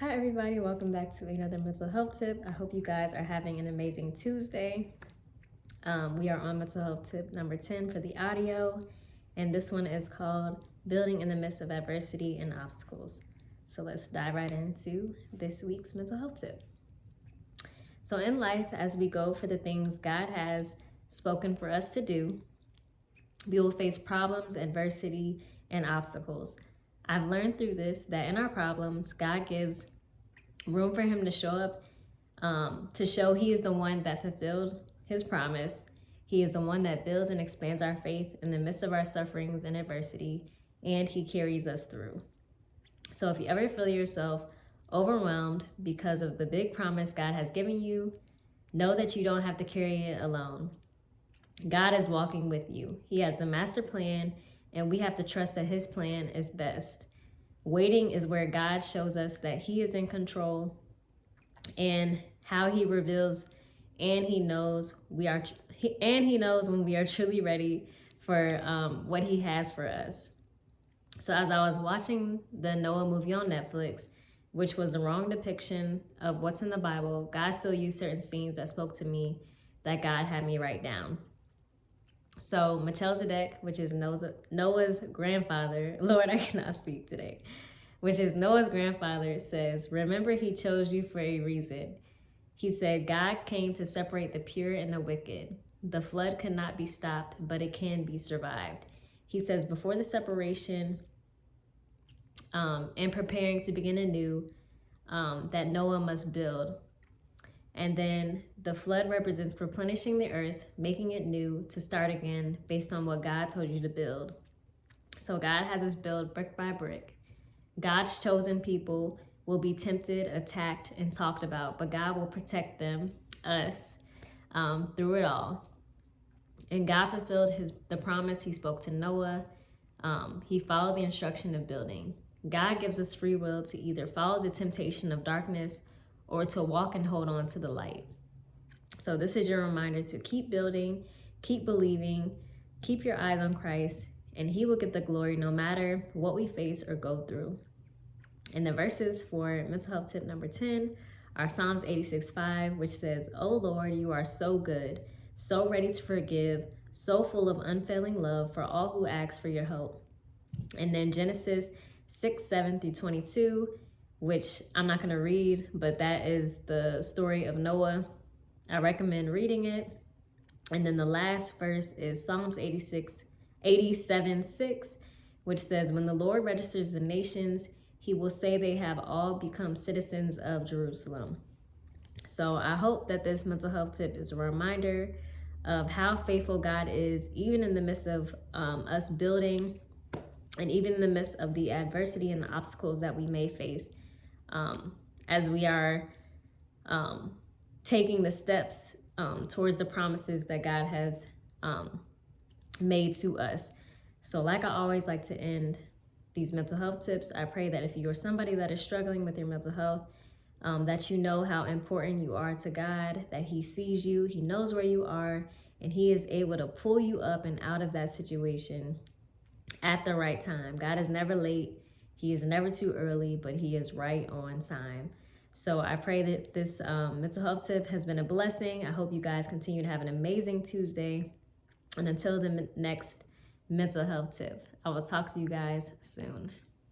Hi everybody, welcome back to another mental health tip. I hope you guys are having an amazing Tuesday. We are on mental health tip number 10 for the audio, and this one is called Building in the Midst of Adversity and Obstacles. So let's dive right into this week's mental health tip. So in life, as we go for the things God has spoken for us to do, we will face problems, adversity, and obstacles. I've learned through this that in our problems, God gives room for him to show up, to show he is the one that fulfilled his promise. He is the one that builds and expands our faith in the midst of our sufferings and adversity, and he carries us through. So if you ever feel yourself overwhelmed because of the big promise God has given you, know that you don't have to carry it alone. God is walking with you. He has the master plan, and we have to trust that his plan is best. Waiting is where God shows us that he is in control and how he reveals, and he knows he knows when we are truly ready for what he has for us. So as I was watching the Noah movie on Netflix, which was the wrong depiction of what's in the Bible, God still used certain scenes that spoke to me that God had me write down. So Melchizedek, which is Noah's grandfather, Lord, I cannot speak today, which is Noah's grandfather, says, remember he chose you for a reason. He said, God came to separate the pure and the wicked. The flood could not be stopped, but it can be survived. He says, before the separation and preparing to begin anew, that Noah must build. And then the flood represents replenishing the earth, making it new to start again based on what God told you to build. So God has us build brick by brick. God's chosen people will be tempted, attacked, and talked about, but God will protect them, us, through it all. And God fulfilled the promise he spoke to Noah. He followed the instruction of building. God gives us free will to either follow the temptation of darkness or to walk and hold on to the light. So this is your reminder to keep building, keep believing, keep your eyes on Christ, and he will get the glory no matter what we face or go through. And the verses for mental health tip number 10 are Psalms 86:5, which says, "O Lord, you are so good, so ready to forgive, so full of unfailing love for all who ask for your help." And then Genesis 6:7-22, which I'm not going to read, but that is the story of Noah. I recommend reading it. And then the last verse is Psalms 87:6, which says, when the Lord registers the nations, he will say they have all become citizens of Jerusalem. So I hope that this mental health tip is a reminder of how faithful God is, even in the midst of us building, and even in the midst of the adversity and the obstacles that we may face. As we are taking the steps towards the promises that God has made to us. So like I always like to end these mental health tips, I pray that if you are somebody that is struggling with your mental health, that you know how important you are to God, that he sees you, he knows where you are, and he is able to pull you up and out of that situation at the right time. God is never late. He is never too early, but he is right on time. So I pray that this mental health tip has been a blessing. I hope you guys continue to have an amazing Tuesday. And until the next mental health tip, I will talk to you guys soon.